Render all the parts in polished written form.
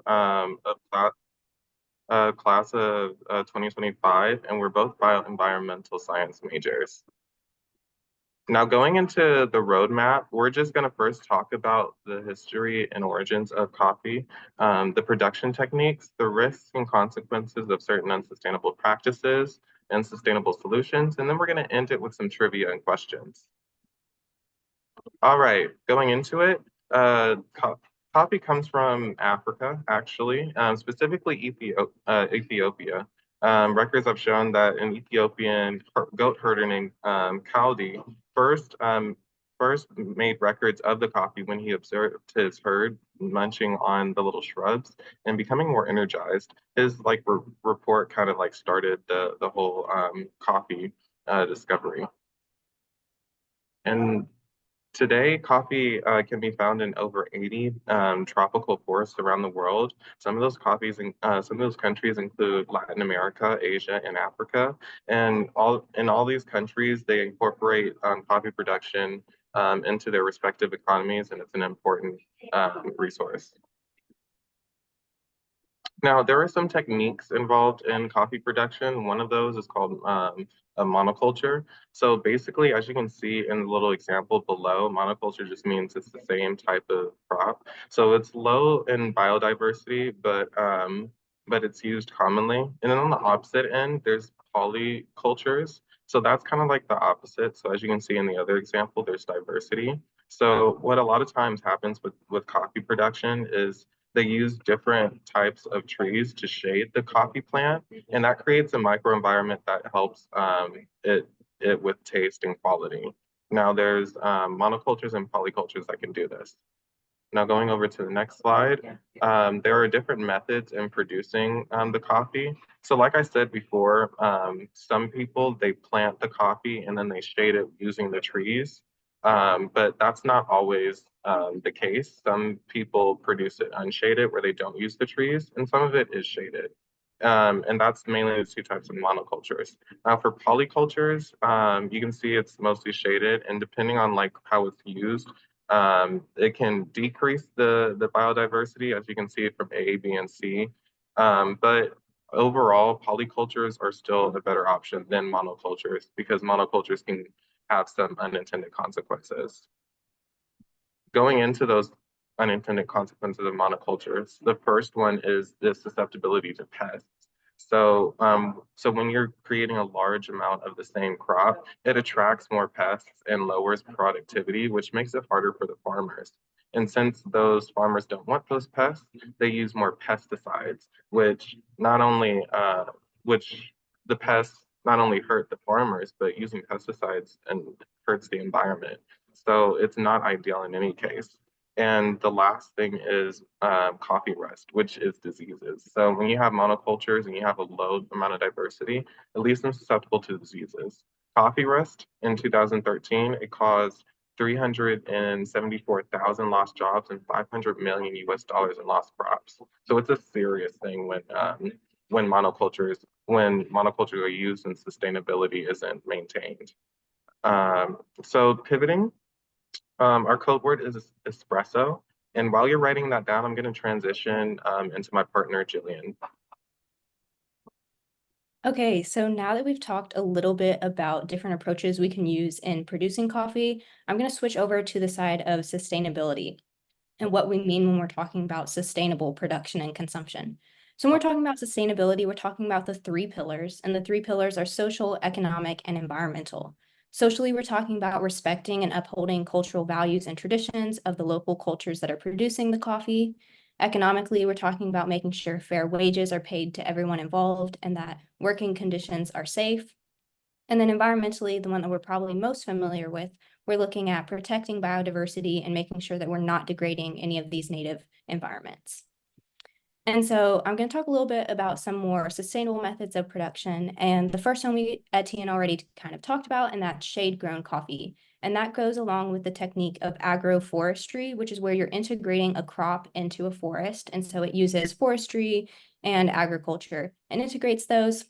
of class of 2025, and we're both bioenvironmental science majors. Now, going into the roadmap, we're just going to first talk about the history and origins of coffee, the production techniques, the risks and consequences of certain unsustainable practices and sustainable solutions, and then we're going to end it with some trivia and questions. All right, going into it, coffee comes from Africa, actually, specifically Ethiopia. Records have shown that an Ethiopian goat herder named Kaldi first made records of the coffee when he observed his herd munching on the little shrubs and becoming more energized. His report kind of like started the whole coffee discovery. And today, coffee can be found in over 80 tropical forests around the world. Some of those countries include Latin America, Asia, and Africa. And in all these countries, they incorporate coffee production into their respective economies, and it's an important resource. Now, there are some techniques involved in coffee production. One of those is called a monoculture. So basically, as you can see in the little example below, monoculture just means it's the same type of crop. So it's low in biodiversity, but it's used commonly. And then on the opposite end, there's polycultures. So that's kind of like the opposite. So as you can see in the other example, there's diversity. So what a lot of times happens with coffee production is they use different types of trees to shade the coffee plant, and that creates a microenvironment that helps it with taste and quality. Now there's monocultures and polycultures that can do this. Now going over to the next slide, there are different methods in producing the coffee. So like I said before, some people, they plant the coffee and then they shade it using the trees. But that's not always the case. Some people produce it unshaded where they don't use the trees, and some of it is shaded. And that's mainly the two types of monocultures. Now for polycultures, you can see it's mostly shaded, and depending on like how it's used, it can decrease the biodiversity, as you can see from A, B, and C. But overall, polycultures are still a better option than monocultures because monocultures can have some unintended consequences. Going into those unintended consequences of monocultures, the first one is the susceptibility to pests. So when you're creating a large amount of the same crop, it attracts more pests and lowers productivity, which makes it harder for the farmers. And since those farmers don't want those pests, they use more pesticides, which the pests not only hurt the farmers, but using pesticides and hurts the environment. So it's not ideal in any case. And the last thing is coffee rust, which is diseases. So when you have monocultures and you have a low amount of diversity, at least they're susceptible to diseases. Coffee rust in 2013, it caused 374,000 lost jobs and 500 million US dollars in lost crops. So it's a serious thing when monocultures are used and sustainability isn't maintained. So pivoting, our code word is espresso. And while you're writing that down, I'm going to transition into my partner, Jillian. Okay, so now that we've talked a little bit about different approaches we can use in producing coffee, I'm going to switch over to the side of sustainability and what we mean when we're talking about sustainable production and consumption. So when we're talking about sustainability, we're talking about the three pillars, and the three pillars are social, economic, and environmental. Socially, we're talking about respecting and upholding cultural values and traditions of the local cultures that are producing the coffee. Economically, we're talking about making sure fair wages are paid to everyone involved and that working conditions are safe. And then environmentally, the one that we're probably most familiar with, we're looking at protecting biodiversity and making sure that we're not degrading any of these native environments. And so I'm going to talk a little bit about some more sustainable methods of production. And the first one we Etienne already kind of talked about, and that's shade-grown coffee. And that goes along with the technique of agroforestry, which is where you're integrating a crop into a forest. And so it uses forestry and agriculture and integrates those.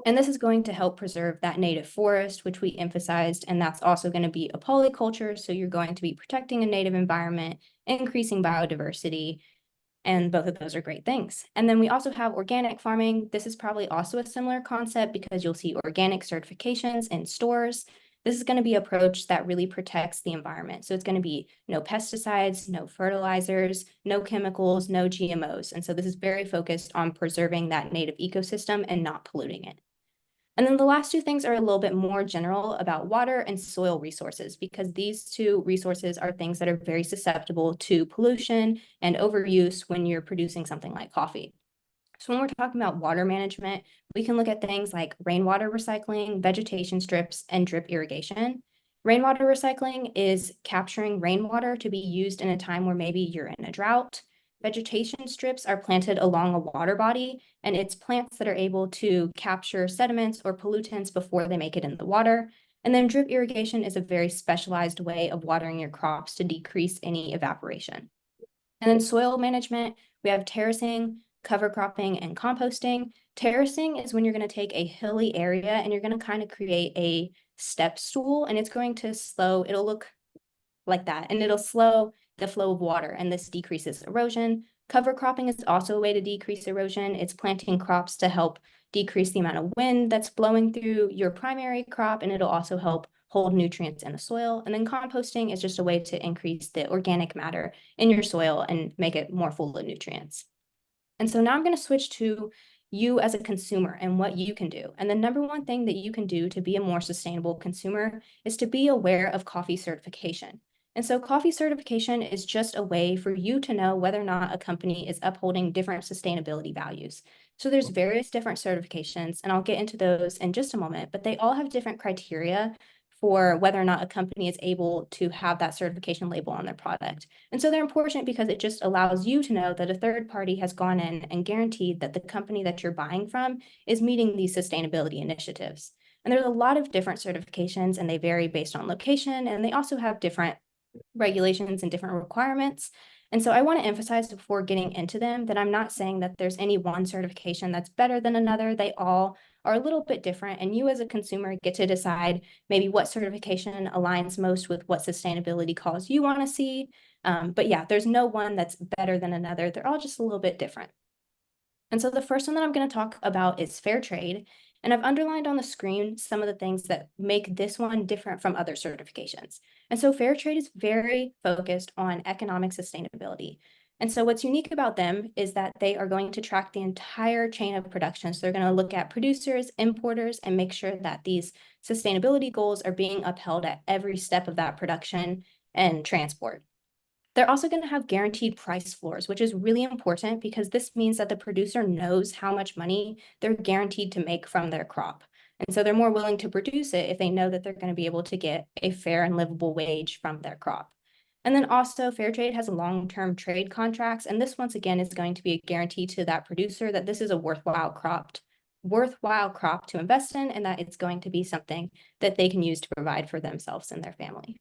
And this is going to help preserve that native forest, which we emphasized, and that's also going to be a polyculture. So you're going to be protecting a native environment, increasing biodiversity, And both of those are great things. And then we also have organic farming. This is probably also a similar concept because you'll see organic certifications in stores. This is going to be an approach that really protects the environment. So it's going to be no pesticides, no fertilizers, no chemicals, no GMOs. And so this is very focused on preserving that native ecosystem and not polluting it. And then the last two things are a little bit more general about water and soil resources, because these two resources are things that are very susceptible to pollution and overuse when you're producing something like coffee. So when we're talking about water management, we can look at things like rainwater recycling, vegetation strips, and drip irrigation. Rainwater recycling is capturing rainwater to be used in a time where maybe you're in a drought. Vegetation strips are planted along a water body, and it's plants that are able to capture sediments or pollutants before they make it in the water. And then drip irrigation is a very specialized way of watering your crops to decrease any evaporation. And then soil management, we have terracing, cover cropping, and composting. Terracing is when you're going to take a hilly area and you're going to kind of create a step stool, and it's going to it'll look like that, and it'll slow the flow of water, and this decreases erosion. Cover cropping is also a way to decrease erosion. It's planting crops to help decrease the amount of wind that's blowing through your primary crop, and it'll also help hold nutrients in the soil. And then composting is just a way to increase the organic matter in your soil and make it more full of nutrients. And so now I'm going to switch to you as a consumer and what you can do. And the number one thing that you can do to be a more sustainable consumer is to be aware of coffee certification. And so coffee certification is just a way for you to know whether or not a company is upholding different sustainability values. So there's various different certifications, and I'll get into those in just a moment, but they all have different criteria for whether or not a company is able to have that certification label on their product. And so they're important because it just allows you to know that a third party has gone in and guaranteed that the company that you're buying from is meeting these sustainability initiatives. And there's a lot of different certifications, and they vary based on location, and they also have different regulations and different requirements. And so I want to emphasize before getting into them that I'm not saying that there's any one certification that's better than another. They all are a little bit different, and you as a consumer get to decide maybe what certification aligns most with what sustainability calls you want to see. But yeah, there's no one that's better than another. They're all just a little bit different. And so the first one that I'm going to talk about is fair trade. And I've underlined on the screen some of the things that make this one different from other certifications. And so fair trade is very focused on economic sustainability. And so what's unique about them is that they are going to track the entire chain of production. So they're going to look at producers, importers, and make sure that these sustainability goals are being upheld at every step of that production and transport. They're also going to have guaranteed price floors, which is really important because this means that the producer knows how much money they're guaranteed to make from their crop. And so they're more willing to produce it if they know that they're going to be able to get a fair and livable wage from their crop. And then also fair trade has long-term trade contracts. And this once again is going to be a guarantee to that producer that this is a worthwhile crop to invest in, and that it's going to be something that they can use to provide for themselves and their family.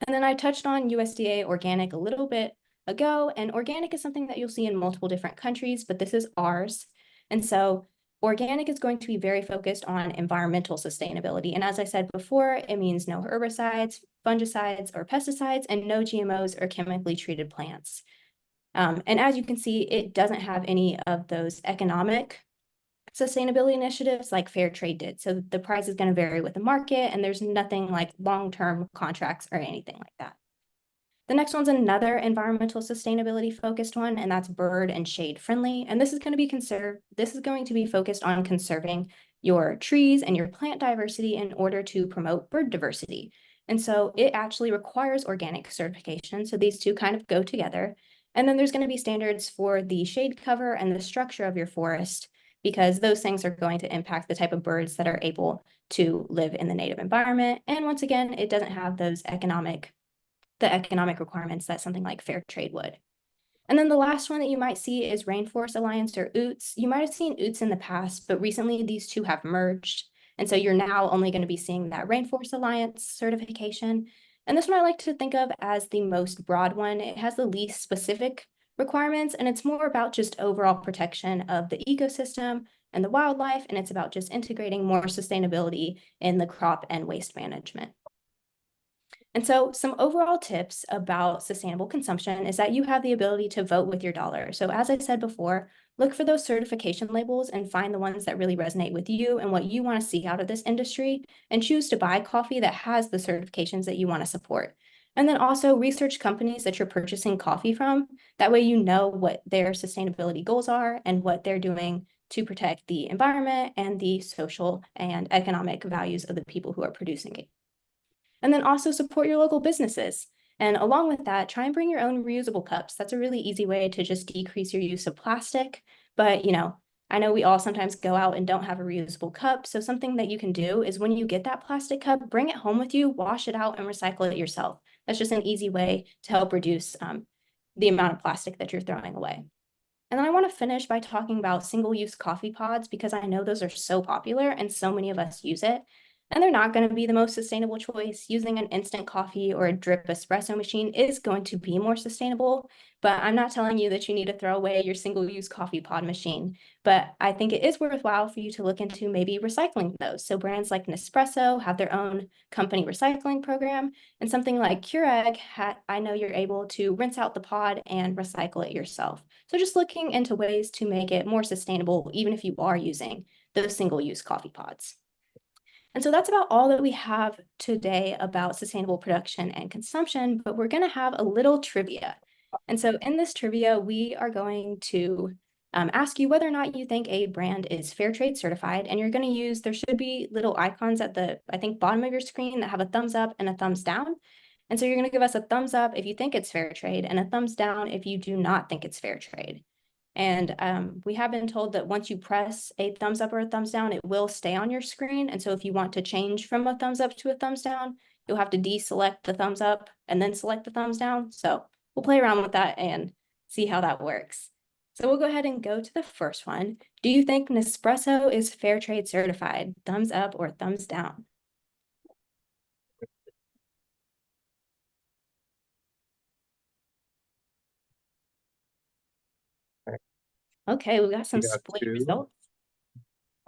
And then I touched on USDA organic a little bit ago, and organic is something that you'll see in multiple different countries, but this is ours. And so organic is going to be very focused on environmental sustainability. And as I said before, it means no herbicides, fungicides, or pesticides, and no GMOs or chemically treated plants. And as you can see, it doesn't have any of those economic sustainability initiatives like fair trade did. So the price is going to vary with the market, and there's nothing like long-term contracts or anything like that. The next one's another environmental sustainability focused one, and that's bird and shade friendly. And this is going to be focused on conserving your trees and your plant diversity in order to promote bird diversity. And so it actually requires organic certification. So these two kind of go together. And then there's going to be standards for the shade cover and the structure of your forest, because those things are going to impact the type of birds that are able to live in the native environment. And once again, it doesn't have those economic requirements that something like fair trade would. And then the last one that you might see is Rainforest Alliance, or OOTS. You might have seen OOTS in the past, but recently these two have merged. And so you're now only going to be seeing that Rainforest Alliance certification. And this one I like to think of as the most broad one. It has the least specific requirements, and it's more about just overall protection of the ecosystem and the wildlife, and it's about just integrating more sustainability in the crop and waste management. And so some overall tips about sustainable consumption is that you have the ability to vote with your dollar. So as I said before, look for those certification labels and find the ones that really resonate with you and what you want to see out of this industry, and choose to buy coffee that has the certifications that you want to support. And then also research companies that you're purchasing coffee from. That way you know what their sustainability goals are and what they're doing to protect the environment and the social and economic values of the people who are producing it. And then also support your local businesses. And along with that, try and bring your own reusable cups. That's a really easy way to just decrease your use of plastic. But, I know we all sometimes go out and don't have a reusable cup. So something that you can do is when you get that plastic cup, bring it home with you, wash it out and recycle it yourself. That's just an easy way to help reduce the amount of plastic that you're throwing away. And then I want to finish by talking about single-use coffee pods, because I know those are so popular and so many of us use it. And they're not going to be the most sustainable choice. Using an instant coffee or a drip espresso machine is going to be more sustainable, but I'm not telling you that you need to throw away your single-use coffee pod machine. But I think it is worthwhile for you to look into maybe recycling those. So brands like Nespresso have their own company recycling program, and something like Keurig, I know you're able to rinse out the pod and recycle it yourself. So just looking into ways to make it more sustainable, even if you are using those single-use coffee pods. And so that's about all that we have today about sustainable production and consumption, but we're going to have a little trivia. And so in this trivia, we are going to ask you whether or not you think a brand is fair trade certified. And you're going to use, there should be little icons at the, I think, bottom of your screen that have a thumbs up and a thumbs down. And so you're going to give us a thumbs up if you think it's fair trade and a thumbs down if you do not think it's fair trade. And we have been told that once you press a thumbs up or a thumbs down, it will stay on your screen. And so if you want to change from a thumbs up to a thumbs down, you'll have to deselect the thumbs up and then select the thumbs down. So we'll play around with that and see how that works. So we'll go ahead and go to the first one. Do you think Nespresso is fair trade certified? Thumbs up or thumbs down? Okay, we got some You got split 2, results.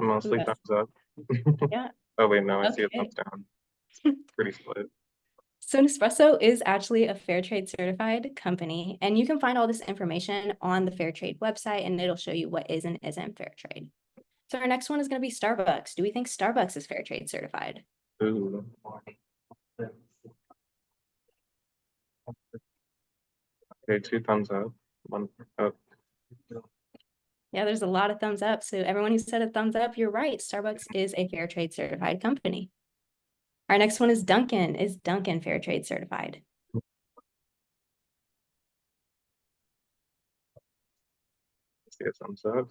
mostly Yes. thumbs up. Yeah. Oh wait, no, I see a Okay. thumbs down. Pretty split. So Nespresso is actually a fair trade certified company, and you can find all this information on the Fair Trade website, and it'll show you what is and isn't fair trade. So our next one is going to be Starbucks. Do we think Starbucks is fair trade certified? Ooh. Okay, 2 thumbs up, 1 up. Yeah, there's a lot of thumbs up. So everyone who said a thumbs up, you're right. Starbucks is a fair trade certified company. Our next one is Dunkin'. Is Dunkin' fair trade certified? See a thumbs up.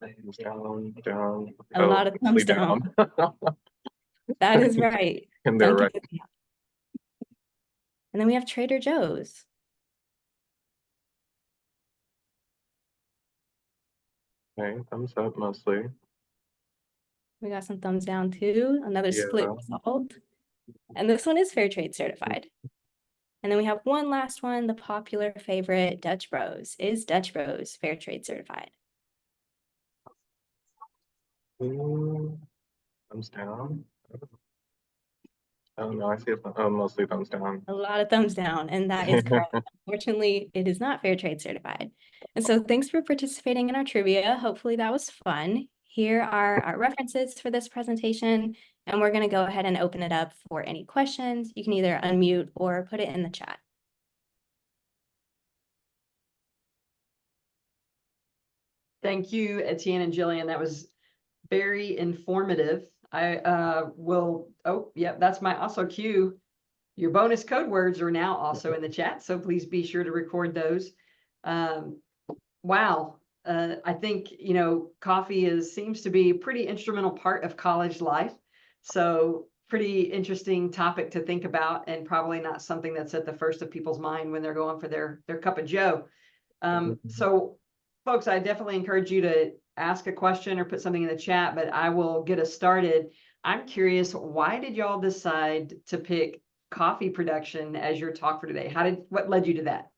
Thumbs down, down. A lot of thumbs mostly down. That is right. And they're right. Dunkin' is down. And then we have Trader Joe's. Okay, thumbs up mostly. We got some thumbs down too. Another split Yeah. result. And this one is fair trade certified. And then we have one last one, the popular favorite, Dutch Bros. Is Dutch Bros fair trade certified? Ooh, thumbs down. Oh no, I see mostly thumbs down. A lot of thumbs down, and that is correct. Unfortunately, it is not fair trade certified. And so thanks for participating in our trivia. Hopefully that was fun. Here are our references for this presentation, and we're going to go ahead and open it up for any questions. You can either unmute or put it in the chat. Thank you, Etienne and Jillian. That was very informative. I will, oh, yeah, that's my also cue. Your bonus code words are now also in the chat, so please be sure to record those. Wow. I think, coffee seems to be a pretty instrumental part of college life. So pretty interesting topic to think about, and probably not something that's at the first of people's mind when they're going for their cup of joe. So folks, I definitely encourage you to ask a question or put something in the chat, but I will get us started. I'm curious, why did y'all decide to pick coffee production as your talk for today? What led you to that?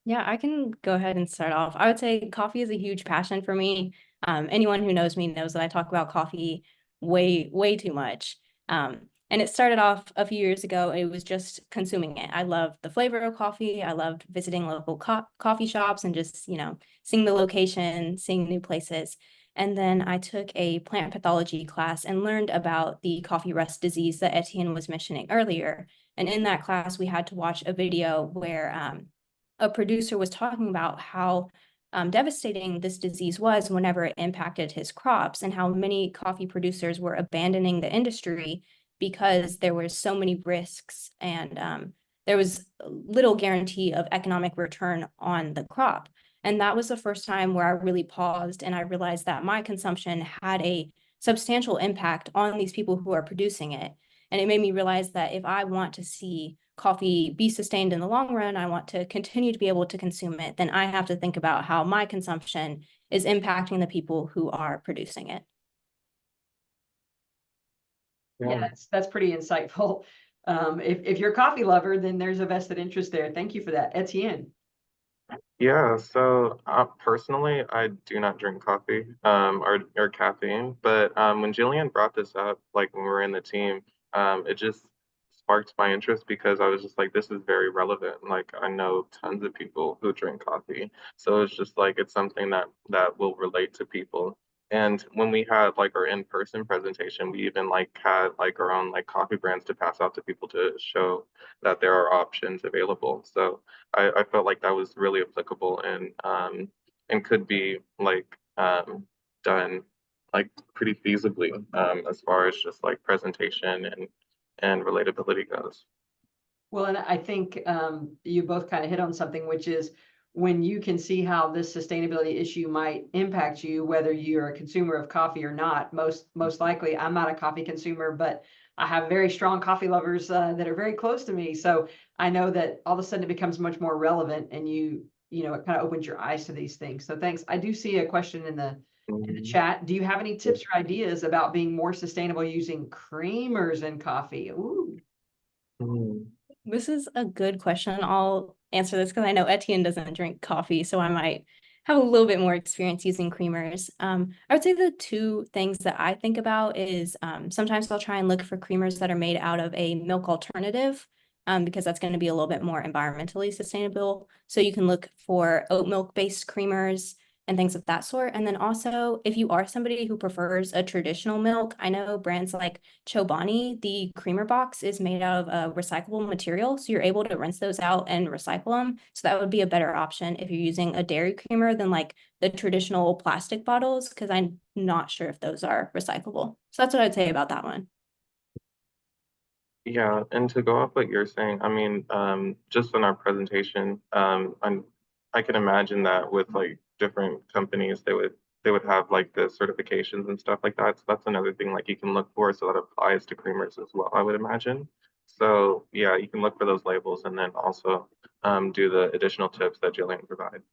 Yeah, I can go ahead and start off. I would say coffee is a huge passion for me. Anyone who knows me knows that I talk about coffee way too much. And it started off a few years ago. It was just consuming it. I loved the flavor of coffee. I loved visiting local coffee shops and just, seeing the location, seeing new places. And then I took a plant pathology class and learned about the coffee rust disease that Etienne was mentioning earlier. And in that class, we had to watch a video where a producer was talking about how devastating this disease was whenever it impacted his crops, and how many coffee producers were abandoning the industry because there were so many risks, and there was little guarantee of economic return on the crop. And that was the first time where I really paused and I realized that my consumption had a substantial impact on these people who are producing it. And it made me realize that if I want to see coffee be sustained in the long run, I want to continue to be able to consume it, then I have to think about how my consumption is impacting the people who are producing it. Yeah, that's pretty insightful. If you're a coffee lover, then there's a vested interest there. Thank you for that. Etienne. Yeah, so personally, I do not drink coffee or caffeine, but when Jillian brought this up, like when we were in the team, it just sparked my interest because I was just like, this is very relevant. Like I know tons of people who drink coffee, so it's just like it's something that will relate to people. And when we had like our in-person presentation, we even like had like our own like coffee brands to pass out to people to show that there are options available. So I felt like that was really applicable and could be like done like pretty feasibly as far as just like presentation and relatability goes. Well, and I think you both kind of hit on something, which is when you can see how this sustainability issue might impact you, whether you're a consumer of coffee or not. Most likely, I'm not a coffee consumer, but I have very strong coffee lovers that are very close to me. So I know that all of a sudden it becomes much more relevant, and it kind of opens your eyes to these things. So thanks. I do see a question in the chat. Do you have any tips or ideas about being more sustainable using creamers in coffee? Ooh. Mhm. This is a good question. I'll answer this because I know Etienne doesn't drink coffee, so I might have a little bit more experience using creamers. I would say the two things that I think about is sometimes I'll try and look for creamers that are made out of a milk alternative, because that's going to be a little bit more environmentally sustainable. So you can look for oat milk based creamers and things of that sort. And then also, if you are somebody who prefers a traditional milk, I know brands like Chobani, the creamer box is made out of a recyclable material, so you're able to rinse those out and recycle them. So that would be a better option if you're using a dairy creamer than like the traditional plastic bottles, because I'm not sure if those are recyclable. So that's what I'd say about that one. Yeah, and to go off what you're saying, I mean, just in our presentation, I can imagine that with like different companies, they would have like the certifications and stuff like that. So that's another thing like you can look for. So that applies to creamers as well, I would imagine. So yeah, you can look for those labels and then also do the additional tips that Jillian provided.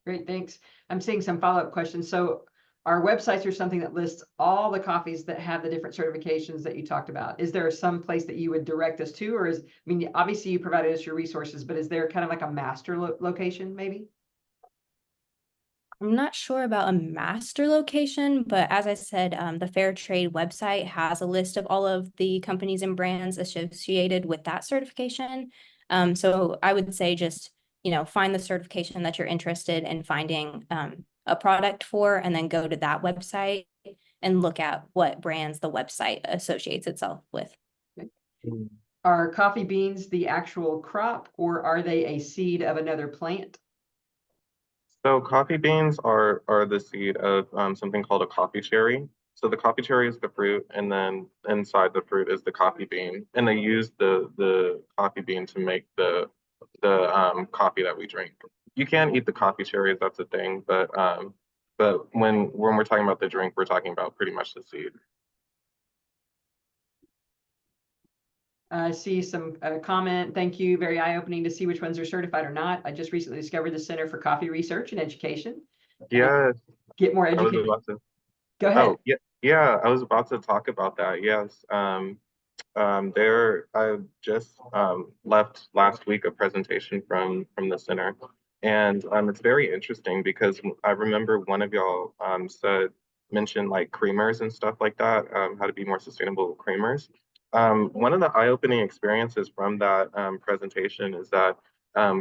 Great, thanks. I'm seeing some follow-up questions. So our websites are something that lists all the coffees that have the different certifications that you talked about. Is there some place that you would direct us to, or obviously you provided us your resources, but is there kind of like a master location maybe? I'm not sure about a master location, but as I said, the Fair Trade website has a list of all of the companies and brands associated with that certification. So I would say just, find the certification that you're interested in finding a product for, and then go to that website and look at what brands the website associates itself with. Are coffee beans the actual crop, or are they a seed of another plant? So coffee beans are the seed of something called a coffee cherry. So the coffee cherry is the fruit, and then inside the fruit is the coffee bean, and they use the coffee bean to make the coffee that we drink. You can eat the coffee cherries, that's a thing, but when we're talking about the drink, we're talking about pretty much the seed. I see some comment. Thank you. Very eye-opening to see which ones are certified or not. I just recently discovered the Center for Coffee Research and Education. Yes, Get more I was educated. about to. Go ahead. Oh, yeah, yeah, I was about to talk about that. Yes. I just left last week a presentation from the center, and it's very interesting because I remember one of y'all said mentioned like creamers and stuff like that, how to be more sustainable with creamers. One of the eye-opening experiences from that presentation is that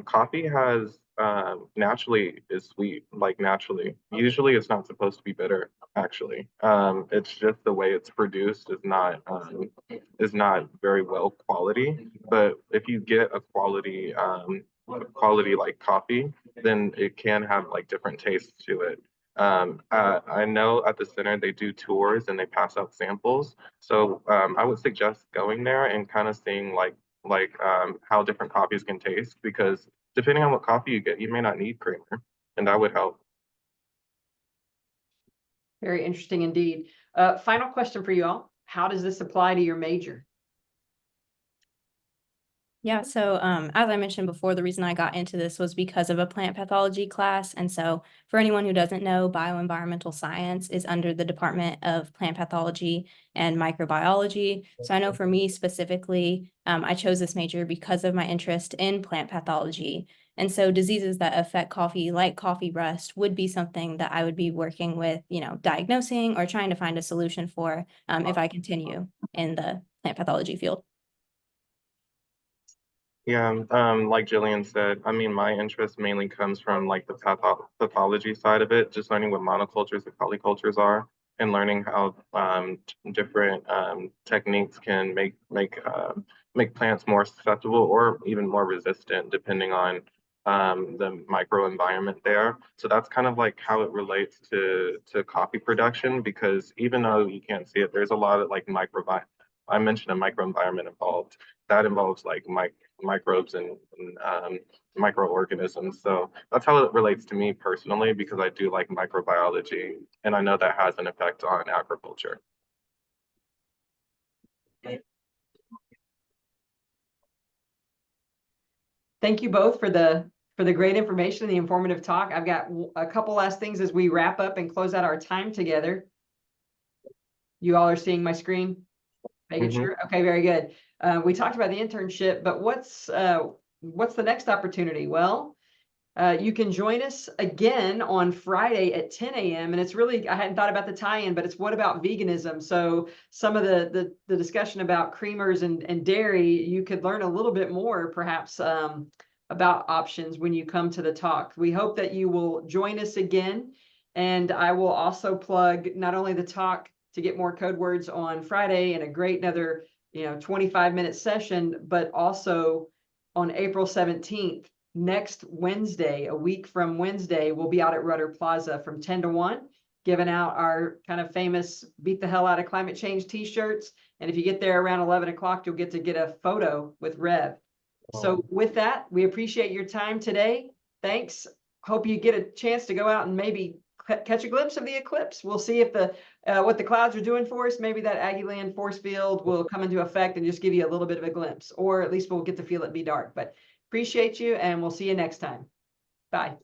coffee has naturally is sweet, like naturally. Usually it's not supposed to be bitter, actually. It's just the way it's produced is not very well quality. But if you get a quality like coffee, then it can have like different tastes to it. I know at the center they do tours and they pass out samples. So I would suggest going there and kind of seeing how different coffees can taste because depending on what coffee you get, you may not need creamer, and that would help. Very interesting indeed. Final question for you all. How does this apply to your major? Yeah, so as I mentioned before, the reason I got into this was because of a plant pathology class. And so for anyone who doesn't know, bioenvironmental science is under the Department of Plant Pathology and Microbiology. So I know for me specifically, I chose this major because of my interest in plant pathology. And so diseases that affect coffee, like coffee rust, would be something that I would be working with, diagnosing or trying to find a solution for if I continue in the plant pathology field. Yeah, like Jillian said, I mean, my interest mainly comes from like the pathology side of it, just learning what monocultures and polycultures are, and learning how different techniques can make plants more susceptible or even more resistant, depending on the microenvironment there. So that's kind of like how it relates to coffee production, because even though you can't see it, there's a lot of like microbiome. I mentioned a microenvironment involved. That involves like microbes and microorganisms. So that's how it relates to me personally, because I do like microbiology and I know that has an effect on agriculture. Thank you both for the great information, the informative talk. I've got a couple last things as we wrap up and close out our time together. You all are seeing my screen? Making sure. Okay, very good. We talked about the internship, but what's the next opportunity? Well, you can join us again on Friday at 10 a.m. And it's really, I hadn't thought about the tie-in, but it's what about veganism? So some of the discussion about creamers and dairy, you could learn a little bit more perhaps about options when you come to the talk. We hope that you will join us again. And I will also plug not only the talk to get more code words on Friday and a great another 25-minute session, but also on April 17th, next Wednesday, a week from Wednesday, we'll be out at Rudder Plaza from 10 to 1, giving out our kind of famous Beat the Hell Out of Climate Change t-shirts. And if you get there around 11 o'clock, you'll get to get a photo with Rev. So with that, we appreciate your time today. Thanks. Hope you get a chance to go out and maybe catch a glimpse of the eclipse. We'll see if what the clouds are doing for us. Maybe that Aggieland force field will come into effect and just give you a little bit of a glimpse, or at least we'll get to feel it be dark. But appreciate you, and we'll see you next time. Bye.